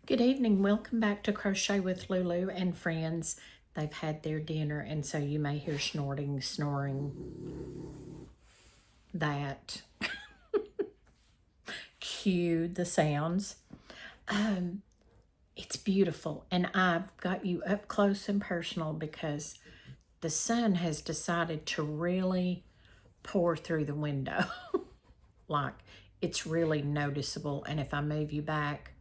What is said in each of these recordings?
Good evening. Welcome back to Crochet with Lulu and friends. They've had their dinner, and so you may hear snorting, snoring. That cue the sounds. It's beautiful, and I've got you up close and personal because the sun has decided to really pour through the window. Like, it's really noticeable, and if I move you back,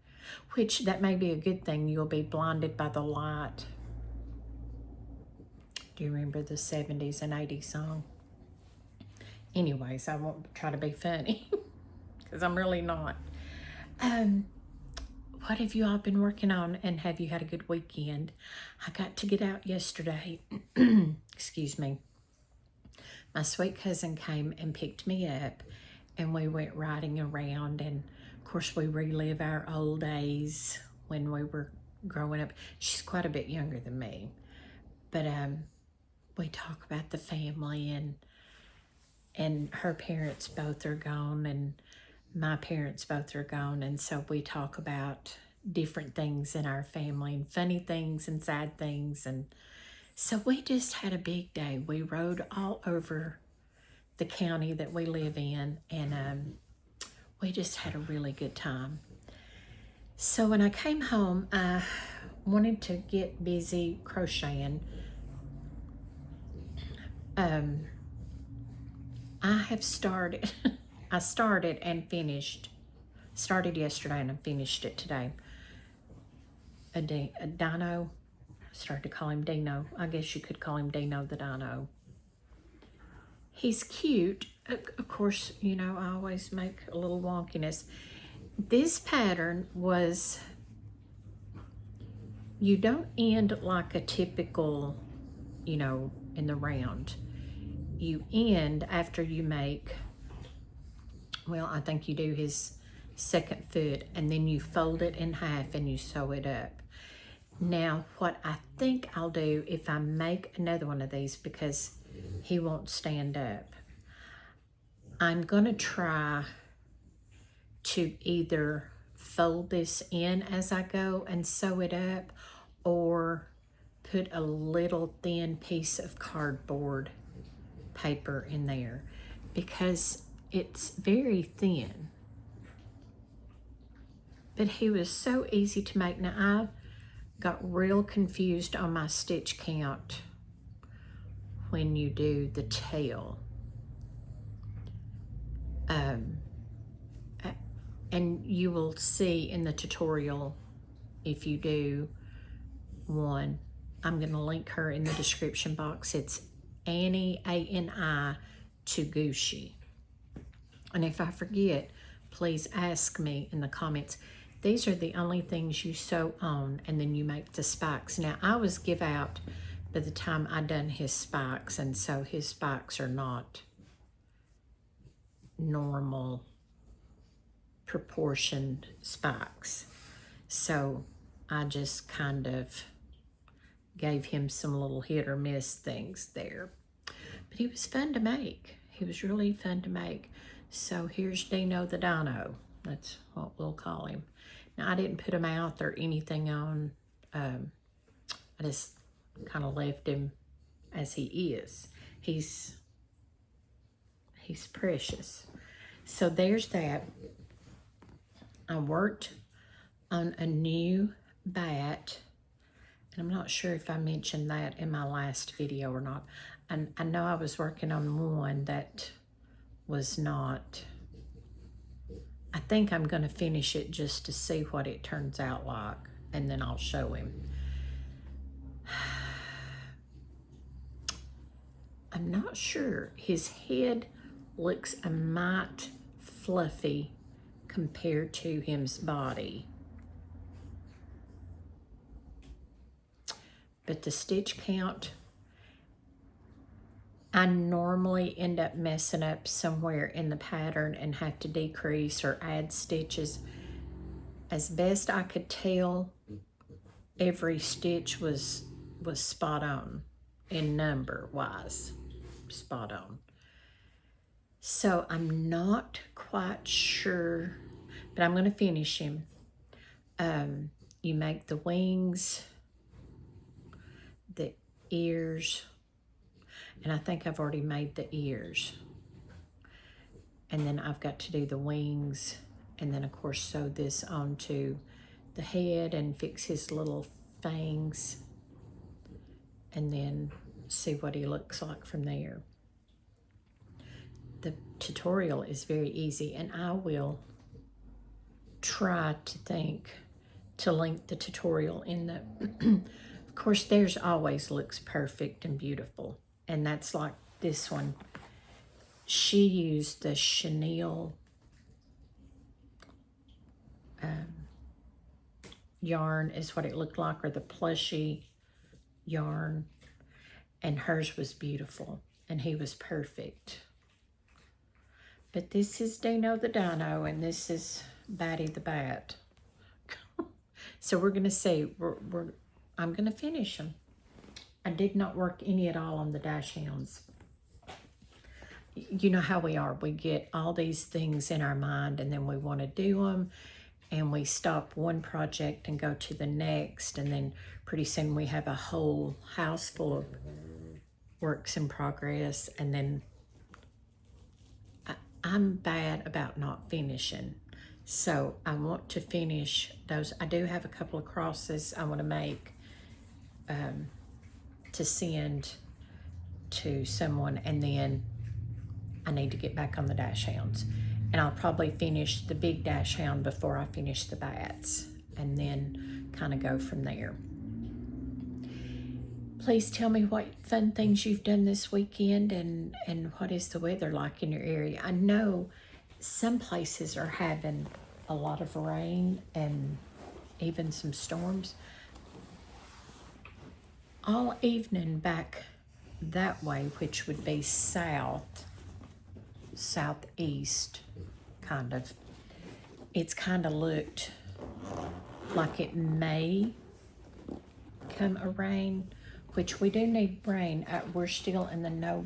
which that may be a good thing, you'll be blinded by the light. Do you remember the 70s and 80s song? Anyways, I won't try to be funny because I'm really not. What have you all been working on, and have you had a good weekend? I got to get out yesterday. Excuse me. My sweet cousin came and picked me up, and we went riding around, and of course we relive our old days when we were growing up. She's quite a bit younger than me, but we talk about the family, and her parents both are gone, and my parents both are gone, and so we talk about different things in our family, and funny things and sad things. And so we just had a big day. We rode all over the county that we live in, and we just had a really good time. So when I came home, I wanted to get busy crocheting. I have started, I started and finished, started yesterday and I finished it today. A Dino, I started to call him Dino. I guess you could call him Dino the Dino. He's cute. Of course, you know, I always make a little wonkiness. This pattern was, you don't end like a typical, you know, in the round. You end after you make, well, I think you do his second foot, and then you fold it in half and you sew it up. Now, what I think I'll do if I make another one of these, because he won't stand up, I'm going to try to either fold this in as I go and sew it up, or put a little thin piece of cardboard paper in there, because it's very thin. But he was so easy to make. Now, I got real confused on my stitch count when you do the tail. And you will see in the tutorial, if you do one, I'm going to link her in the description box. It's Annie, A-N-I, Toguchi. And if I forget, please ask me in the comments. These are the only things you sew on, and then you make the spikes. Now, I was give out by the time I done his spikes, and so his spikes are not normal proportioned spikes. So I just kind of gave him some little hit or miss things there. But he was fun to make. He was really fun to make. So here's Dino the Dino. That's what we'll call him. Now, I didn't put him out or anything on. I just kind of left him as he is. He's precious. So there's that. I worked on a new bat, and I'm not sure if I mentioned that in my last video or not. And I know I was working on one that was not, I think I'm going to finish it just to see what it turns out like, and then I'll show him. I'm not sure. His head looks a mite fluffy compared to his body. But the stitch count, I normally end up messing up somewhere in the pattern and have to decrease or add stitches. As best I could tell, every stitch was spot on in number wise, spot on. So I'm not quite sure, but I'm going to finish him. you make the wings, the ears, and I think I've already made the ears. And then I've got to do the wings, and then of course sew this onto the head and fix his little fangs, and then see what he looks like from there. The tutorial is very easy, and I will try to link the tutorial in the of course theirs always looks perfect and beautiful, and that's like this one. She used the chenille yarn is what it looked like, or the plushy yarn, and hers was beautiful, and he was perfect. But this is Dino the Dino, and this is Batty the Bat. So we're gonna see. I'm gonna finish them. I did not work any at all on the dash hounds. You know how we are. We get all these things in our mind, and then we want to do them, and we stop one project and go to the next, and then pretty soon we have a whole house full of works in progress, and then I'm bad about not finishing. So I want to finish those. I do have a couple of crosses I want to make to send to someone, and then I need to get back on the dash hounds. And I'll probably finish the big dash hound before I finish the bats, and then kind of go from there. Please tell me what fun things you've done this weekend, and what is the weather like in your area. I know some places are having a lot of rain and even some storms. All evening back that way, which would be southeast, kind of. It's kind of looked like it may come a rain, which we do need rain. We're still in the no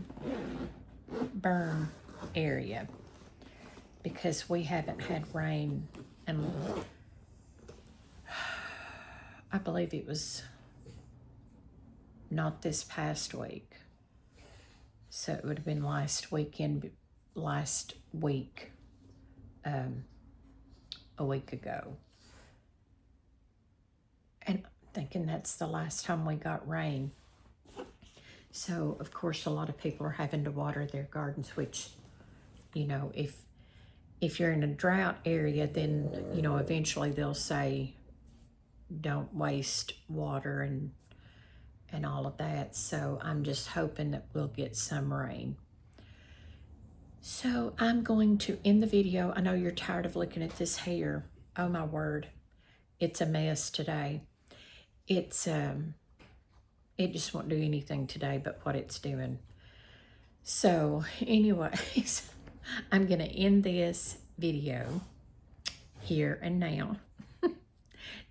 burn area because we haven't had rain, and I believe it was not this past week. So it would have been last week, a week ago. And I'm thinking that's the last time we got rain. So, of course, a lot of people are having to water their gardens, which, you know, if you're in a drought area, then, you know, eventually they'll say, don't waste water and all of that. So I'm just hoping that we'll get some rain. So I'm going to end the video. I know you're tired of looking at this hair. Oh my word. It's a mess today. It just won't do anything today but what it's doing. So anyways, I'm going to end this video here and now.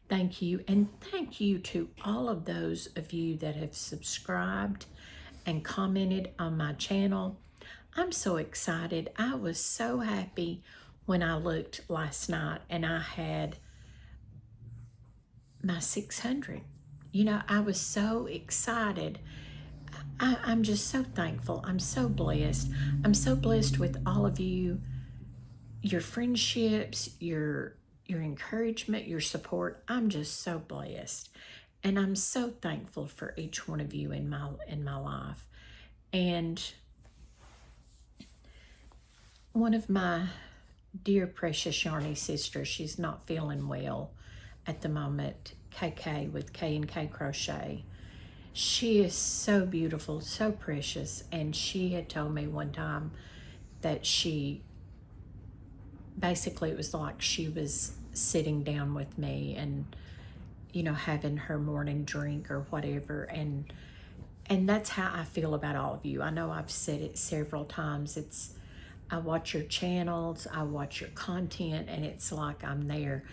Thank you, and thank you to all of those of you that have subscribed and commented on my channel. I'm so excited. I was so happy when I looked last night and I had my 600. You know, I was so excited. I'm just so thankful. I'm so blessed. I'm so blessed with all of you, your friendships, your encouragement, your support. I'm just so blessed. And I'm so thankful for each one of you in my life. And one of my dear precious Yarny sisters, she's not feeling well at the moment, KK with K&K Crochet. She is so beautiful, so precious, and she had told me one time that basically it was like she was sitting down with me and, you know, having her morning drink or whatever, and that's how I feel about all of you. I know I've said it several times. I watch your channels, I watch your content, and it's like I'm there.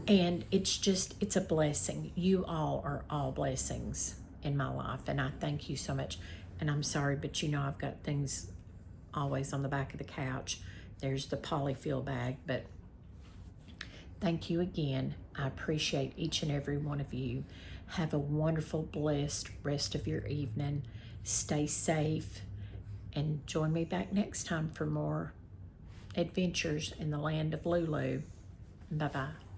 And it's a blessing. You all are all blessings in my life, and I thank you so much. And I'm sorry, but you know I've got things always on the back of the couch. There's the polyfill bag, but Thank you again. I appreciate each and every one of you. Have a wonderful, blessed rest of your evening. Stay safe and join me back next time for more adventures in the land of Lulu. Bye-bye.